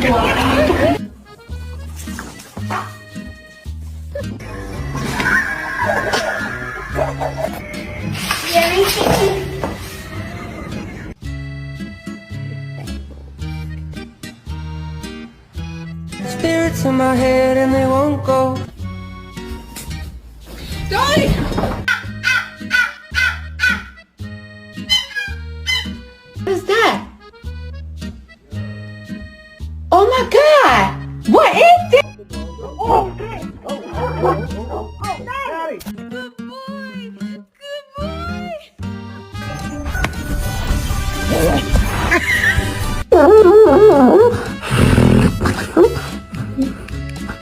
Spirits in my head and they won't go. Joy!